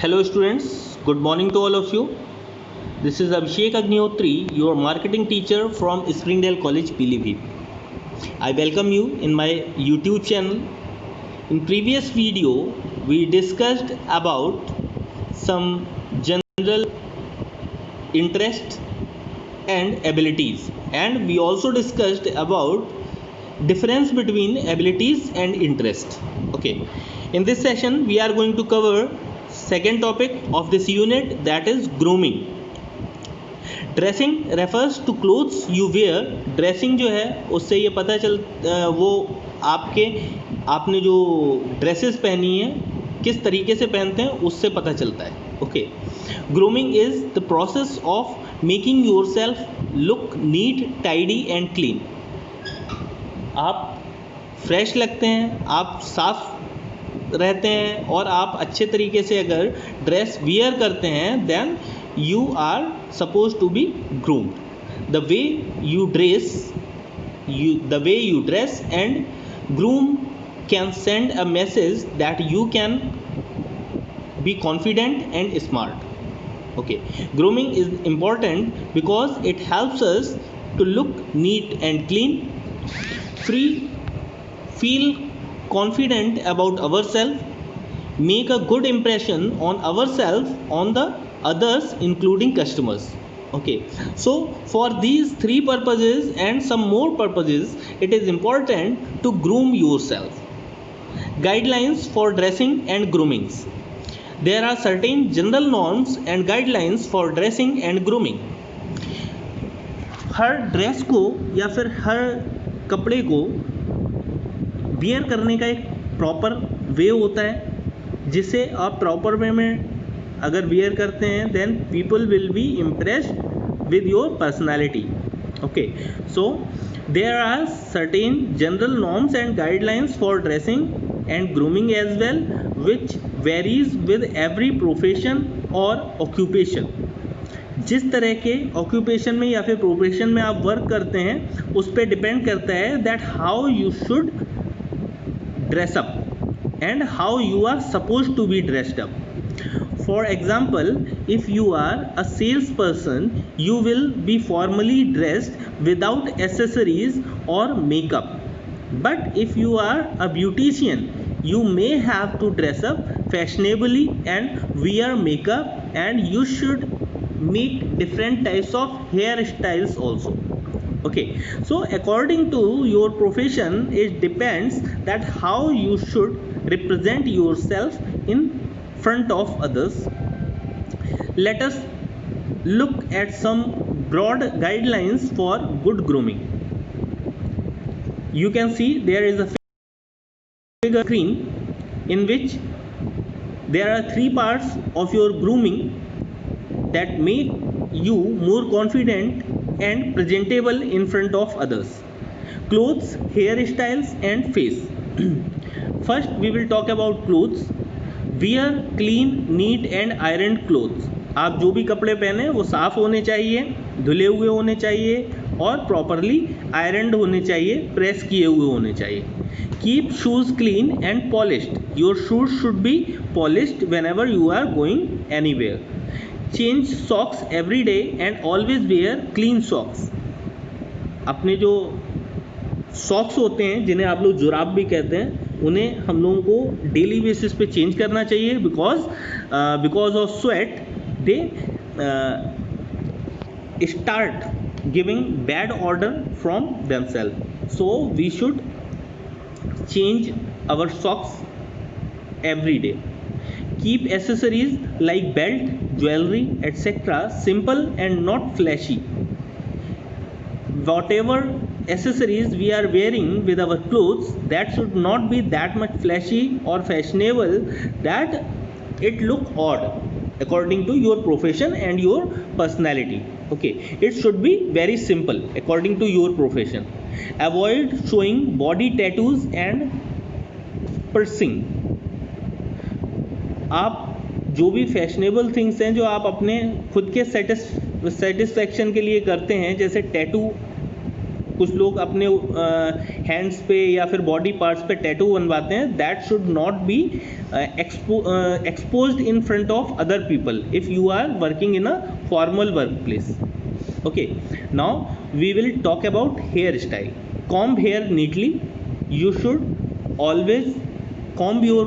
Hello students, good morning to all of you. This is Abhishek Agnihotri, your marketing teacher from Springdale College, Pilibhit. I welcome you in my YouTube channel. In previous video, we discussed about some general interests and abilities, and we also discussed about difference between abilities and interest. Okay, in this session we are going to cover second topic of this unit, that is grooming. Dressing refers to clothes you wear. Dressing जो है उससे ये पता चल वो आपने जो dresses पहनी है किस तरीके से पहनते हैं उससे पता चलता है. Okay, grooming is the process of making your self look neat, tidy and clean. आप फ्रेश लगते हैं, आप साफ रहते हैं और आप अच्छे तरीके से अगर ड्रेस वियर करते हैं, then you are supposed to be groomed. The way you dress and groom can send a message that you can be confident and smart. Okay, grooming is important because it helps us to look neat and clean, feel confident about ourselves, make a good impression on ourselves, on the others including customers. Okay, so for these three purposes and some more purposes, it is important to groom yourself. Guidelines for dressing and groomings. There are certain general norms and guidelines for dressing and grooming. Her dress को या फिर हर कपड़े को wear करने का एक proper way होता है, जिसे आप प्रॉपर वे में अगर वियर करते हैं, then people will be impressed with your personality. Okay, so there are certain general norms and guidelines for dressing and grooming as well, which varies with every profession और occupation. जिस तरह के occupation में या फिर profession में आप work करते हैं उस पर डिपेंड करता है that how you should dress up and how you are supposed to be dressed up. For example, if you are a salesperson, you will be formally dressed without accessories or makeup. But if you are a beautician, you may have to dress up fashionably and wear makeup, and you should meet different types of hairstyles also. Okay, so according to your profession, it depends that how you should represent yourself in front of others. Let us look at some broad guidelines for good grooming. You can see there is a figure screen in which there are three parts of your grooming that make you more confident and presentable in front of others. Clothes, hairstyles and face. First we will talk about clothes. Wear clean, neat and ironed clothes. आप जो भी कपड़े पहने वो साफ़ होने चाहिए, धुले हुए होने चाहिए और प्रॉपरली आयरनड होने चाहिए, प्रेस किए हुए होने चाहिए. Keep shoes clean and polished. Your shoes should be polished whenever you are going anywhere. Change socks every day and always wear clean socks. अपने जो सॉक्स होते हैं जिन्हें आप लोग जुराब भी कहते हैं, उन्हें हम लोगों को डेली बेसिस पे चेंज करना चाहिए because of sweat they start giving bad order from themselves. So we should change our socks every day. Keep accessories like belt, jewelry, etc. simple and not flashy. Whatever accessories we are wearing with our clothes, that should not be that much flashy or fashionable that it look odd according to your profession and your personality. Okay, it should be very simple according to your profession. Avoid showing body tattoos and piercing. आप जो भी fashionable things हैं जो आप अपने खुद के satisfaction के लिए करते हैं, जैसे टैटू कुछ लोग अपने हैंड्स पे या फिर बॉडी पार्ट्स पे टैटू बनवाते हैं, that should not be exposed in front of other people if you are working in a formal work place. Okay, now we will talk about hairstyle. Comb hair neatly. You should always comb your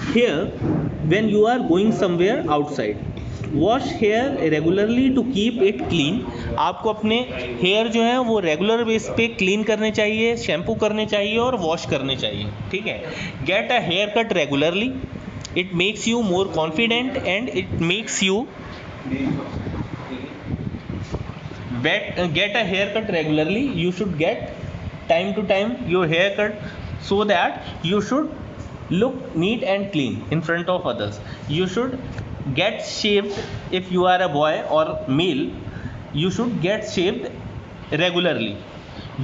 hair when you are going somewhere outside. Wash hair regularly to keep it clean. आपको अपने hair जो है वो regular base पे clean करने चाहिए, shampoo करने चाहिए और वॉश करने चाहिए. ठीक है. Get a haircut regularly. It makes you more confident and it makes you get a haircut regularly. You should get time to time your haircut so that you should look neat and clean in front of others. You should get shaved if you are a boy or male. You should get shaved regularly.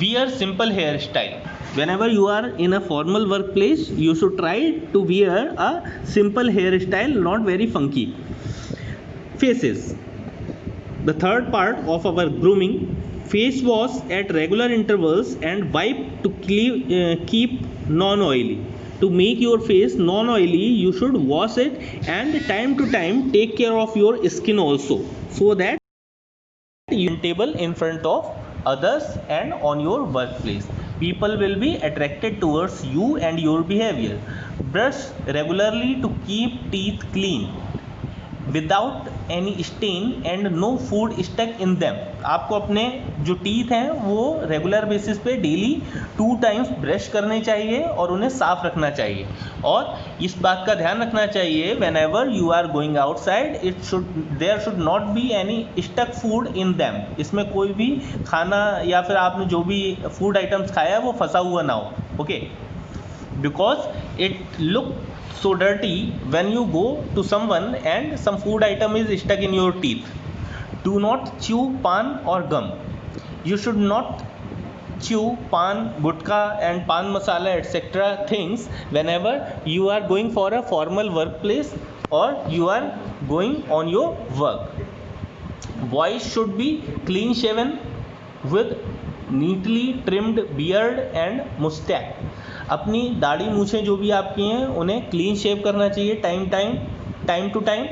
Wear simple hairstyle. Whenever you are in a formal workplace, you should try to wear a simple hairstyle, not very funky. Faces. The third part of our grooming, face wash at regular intervals and wipe to keep non-oily. To make your face non-oily, you should wash it and time to time take care of your skin also, so that you are presentable in front of others and on your workplace. People will be attracted towards you and your behavior. Brush regularly to keep teeth clean without any stain and no food stuck in them. आपको अपने जो teeth हैं वो regular basis पे daily 2 times brush करने चाहिए और उन्हें साफ रखना चाहिए. और इस बात का ध्यान रखना चाहिए whenever you are going outside there should not be any stuck food in them. इसमें कोई भी खाना या फिर आपने जो भी फूड आइटम्स खाया है वो फंसा हुआ ना हो. Okay, because it look so dirty when you go to someone and some food item is stuck in your teeth. Do not chew pan or gum. You should not chew pan, gutka and pan masala etc. things whenever you are going for a formal workplace or you are going on your work. Boys should be clean shaven with neatly trimmed beard and mustache. अपनी दाढ़ी मूछें जो भी आपकी हैं उन्हें clean shave करना चाहिए time to time.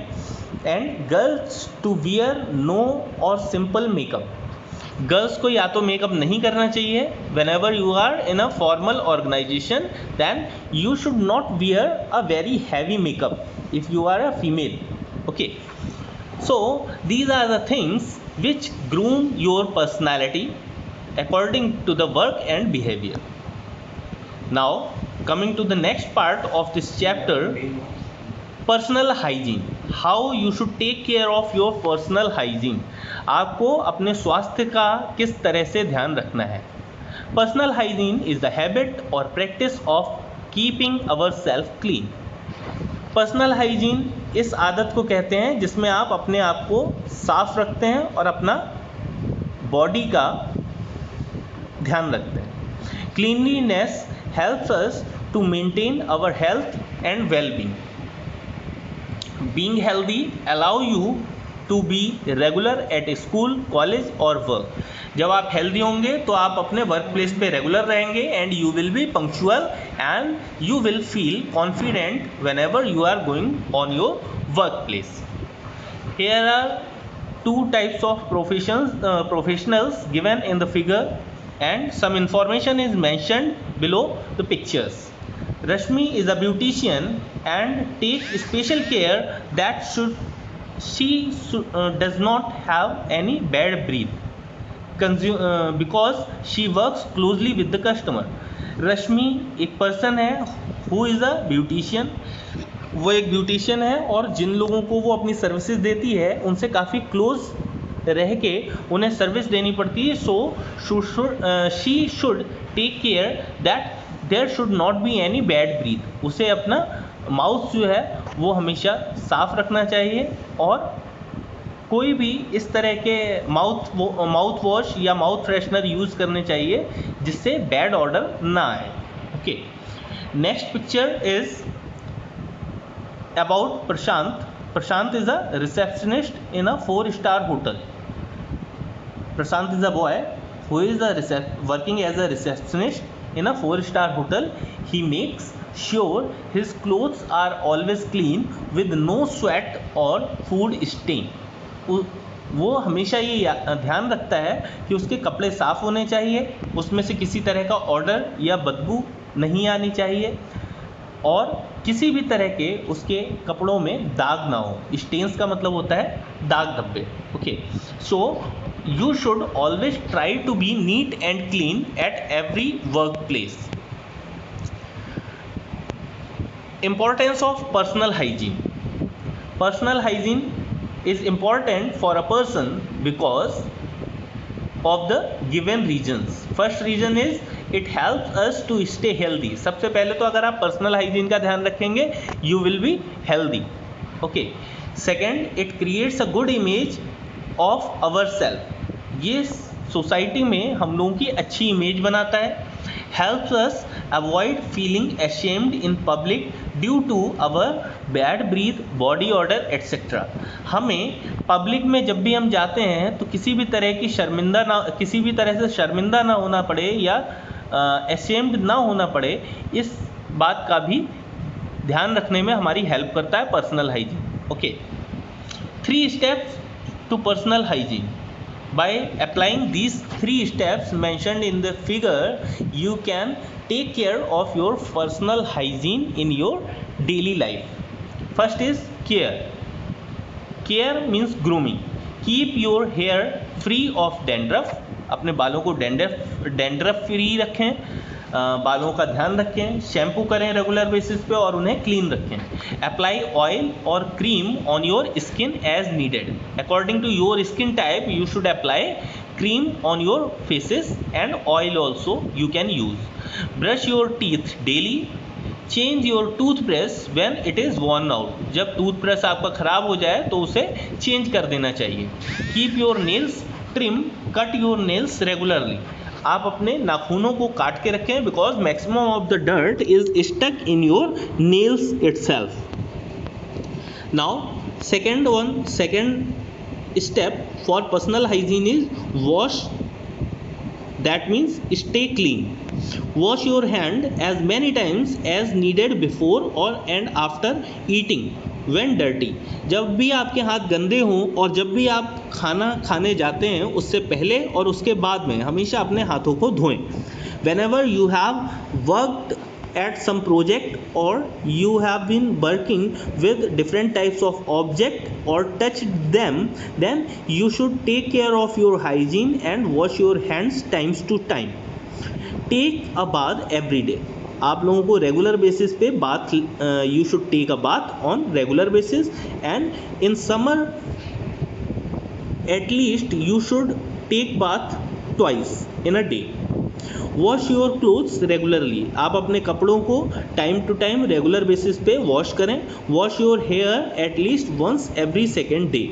And girls to wear no or simple makeup. गर्ल्स को या तो मेकअप नहीं करना चाहिए whenever you are in a formal organization. Then you should not wear a very heavy makeup if you are a female. Okay, so these are the things which groom your personality according to the work and behavior. Now coming to the next part of this chapter, personal hygiene. How you should take care of your personal hygiene. आपको अपने स्वास्थ्य का किस तरह से ध्यान रखना है. Personal hygiene is the habit or practice of keeping ourselves clean. Personal hygiene इस आदत को कहते हैं जिसमें आप अपने आप को साफ रखते हैं और अपना बॉडी का ध्यान रखते हैं. Cleanliness helps us to maintain our health and well-being. Being healthy allow you to be regular at school, college or work. जब आप हेल्दी होंगे तो आप अपने वर्क प्लेस पे रेगुलर रहेंगे and you will be punctual and you will feel confident whenever you are going on your work place. Here are 2 types of professionals given in the figure and some information is mentioned below the pictures. Rashmi is a beautician and takes special care that she does not have any bad breath because she works closely with the customer. Rashmi एक person है who is a beautician. वो एक beautician है और जिन लोगों को वो अपनी सर्विसेज देती है उनसे काफ़ी क्लोज रह के उन्हें सर्विस देनी पड़ती है. So she should take care that there should not be any bad breath. उसे अपना माउथ जो है वो हमेशा साफ रखना चाहिए और कोई भी इस तरह के माउथ वॉश या माउथ फ्रेशनर यूज़ करने चाहिए जिससे बैड ऑर्डर ना आए. Okay, next picture is about Prashant. Prashant is a receptionist in a 4-star hotel. Prashant is a boy who is working as a receptionist in a 4-star hotel, he makes sure his clothes are always clean with no sweat or food stain. वो हमेशा ये ध्यान रखता है कि उसके कपड़े साफ़ होने चाहिए, उसमें से किसी तरह का ऑर्डर या बदबू नहीं आनी चाहिए, और किसी भी तरह के उसके कपड़ों में दाग ना हो. स्टेन्स का मतलब होता है दाग धब्बे. Okay, so you should always try to be neat and clean at every work place. Importance of personal hygiene. Personal hygiene is important for a person because of the given reasons. First reason is it helps us to stay healthy. सबसे पहले तो अगर आप personal hygiene का ध्यान रखेंगे you will be healthy. Okay. Second, it creates a good image of ourselves. ये society में हम लोगों की अच्छी इमेज बनाता है. Helps us avoid feeling ashamed in public due to our bad breath, body odor, etc. हमें पब्लिक में जब भी हम जाते हैं तो किसी भी तरह से शर्मिंदा ना होना पड़े या ashamed ना होना पड़े, इस बात का भी ध्यान रखने में हमारी हेल्प करता है personal hygiene. Okay, 3 steps to personal hygiene. By applying these 3 steps mentioned in the figure, you can take care of your personal hygiene in your daily life. First is care. Care means grooming. Keep your hair free of dandruff. अपने बालों को dandruff free रखें, बालों का ध्यान रखें, shampoo करें regular basis पे और उन्हें क्लीन रखें. अप्लाई ऑयल और cream on your skin as needed. According to your skin type you should apply cream on your faces and oil also you can use. Brush your teeth daily. Change your toothbrush when it is worn out. जब toothbrush आपका ख़राब हो जाए तो उसे change कर देना चाहिए. Keep your nails trim. Cut your nails regularly. आप अपने नाखूनों को काट के रखें because maximum of the dirt is stuck in your nails itself. Now second step for personal hygiene is wash. That means stay clean. Wash your hand as many times as needed before or and after eating when dirty. जब भी आपके हाथ गंदे हों और जब भी आप खाना खाने जाते हैं उससे पहले और उसके बाद में हमेशा अपने हाथों को धोएं. Whenever you have worked at some project or you have been working with different types of object or touched them, then you should take care of your hygiene and wash your hands times to time. Take a bath every day. आप लोगों को regular basis पे bath you should take a bath on regular basis and in summer at least you should take bath twice in a day. Wash your clothes regularly. आप अपने कपड़ों को time to time regular basis पे wash करें. Wash your hair at least once every second day.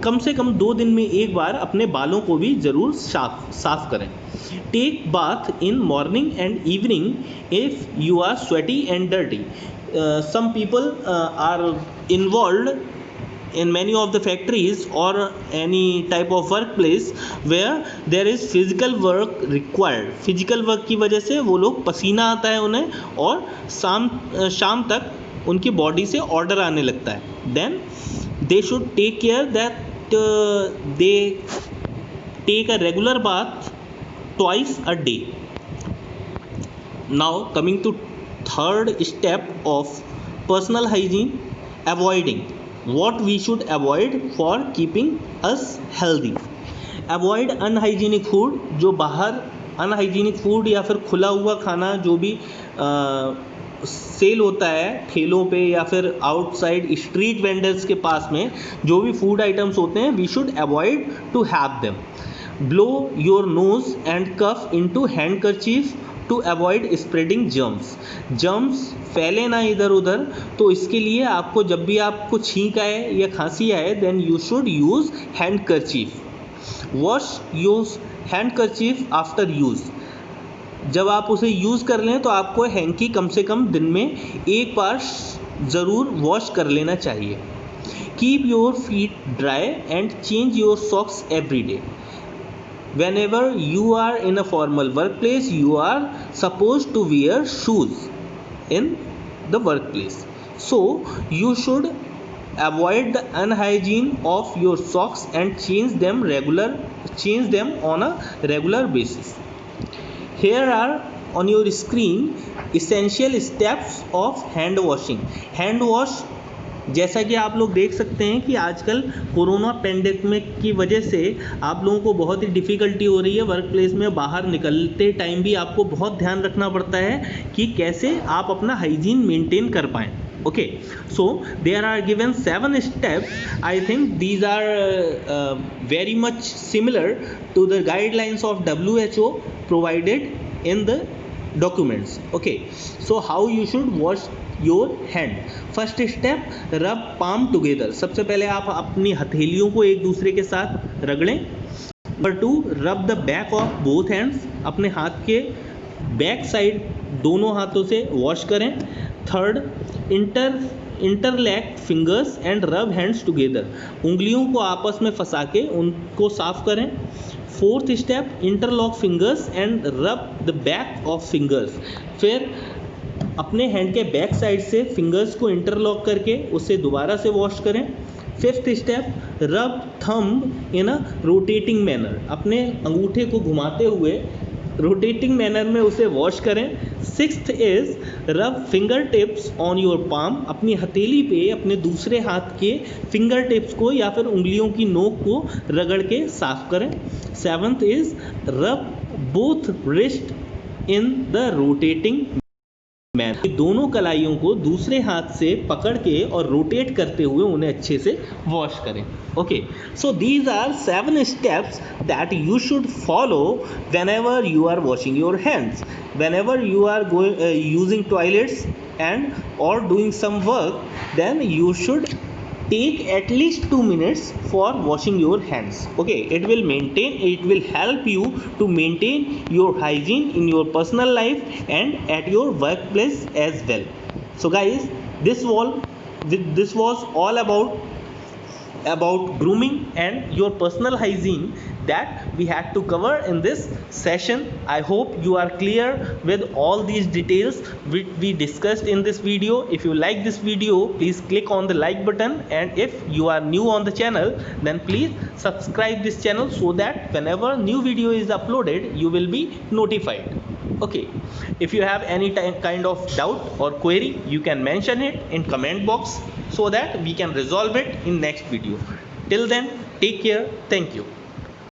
कम से कम 2 दिन में एक बार अपने बालों को भी ज़रूर साफ करें. Take bath in morning and evening if you are sweaty and dirty. Some people are involved in many of the factories or any type of workplace where there is physical work required. Physical work की वजह से वो लोग पसीना आता है उन्हें और शाम तक उनकी बॉडी से ऑर्डर आने लगता है. Then they should take care that they take a regular bath twice a day. Now coming to third step of personal hygiene, avoiding. What we should avoid for keeping us healthy. Avoid unhygienic food. जो बाहर unhygienic food या फिर खुला हुआ खाना जो भी cell होता है ठेलों पे या फिर आउटसाइड स्ट्रीट वेंडर्स के पास में जो भी फूड आइटम्स होते हैं, we should avoid to have them. Blow your nose and cough into handkerchief to avoid spreading germs फैले ना इधर उधर. तो इसके लिए आपको जब भी आपको छींक आए या खांसी आए then you should use handkerchief. Wash use handkerchief after use. जब आप उसे यूज़ कर लें तो आपको हैंकी कम से कम दिन में एक बार ज़रूर वॉश कर लेना चाहिए. Keep your feet dry and change your socks every day. whenever you are in a formal workplace, you are supposed to wear shoes in the workplace. So you should avoid the unhygiene of your socks and change them on a regular basis. Here are on your screen essential steps of hand washing. Hand wash, जैसा कि आप लोग देख सकते हैं कि आजकल corona pandemic की वजह से आप लोगों को बहुत ही डिफ़िकल्टी हो रही है वर्क प्लेस में। बाहर निकलते टाइम भी आपको बहुत ध्यान रखना पड़ता है कि कैसे आप अपना हाइजीन मेंटेन कर पाएँ. Okay, so there are given 7 steps. I think these are very much similar to the guidelines of WHO provided in the documents. Okay, so how you should wash your hand. First step, rub palm together. सबसे पहले आप अपनी हथेलियों को एक दूसरे के साथ रगड़ें. Number 2, rub the back of both hands. अपने हाथ के बैक साइड दोनों हाथों से वॉश करें. Third, interlace fingers and rub hands together. उंगलियों को आपस में फंसा के उनको साफ करें. Fourth step, interlock fingers and rub the back of fingers. फिर अपने हैंड के बैक साइड से फिंगर्स को इंटरलॉक करके उसे दोबारा से वॉश करें. Fifth step, rub thumb in a rotating manner. अपने अंगूठे को घुमाते हुए रोटेटिंग मैनर में उसे वॉश करें. सिक्स्थ इज रब finger tips on your palm. अपनी हथेली पे अपने दूसरे हाथ के फिंगर टिप्स को या फिर उंगलियों की नोक को रगड़ के साफ करें. सेवंथ इज रब both wrist in the rotating manner. दोनों कलाइयों को दूसरे हाथ से पकड़ के और रोटेट करते हुए उन्हें अच्छे से वॉश करें. Okay, so these are 7 steps that you should follow whenever you are washing your hands. Whenever you are using toilets and or doing some work, then you should take at least 2 minutes for washing your hands. Okay, it will help you to maintain your hygiene in your personal life and at your workplace as well. So guys, this was all about grooming and your personal hygiene that we had to cover in this session. I hope you are clear with all these details which we discussed in this video. If you like this video, please click on the like button, and if you are new on the channel, then please subscribe this channel so that whenever new video is uploaded, you will be notified. Okay, if you have any kind of doubt or query, you can mention it in comment box so that we can resolve it in next video. Till then, take care. Thank you.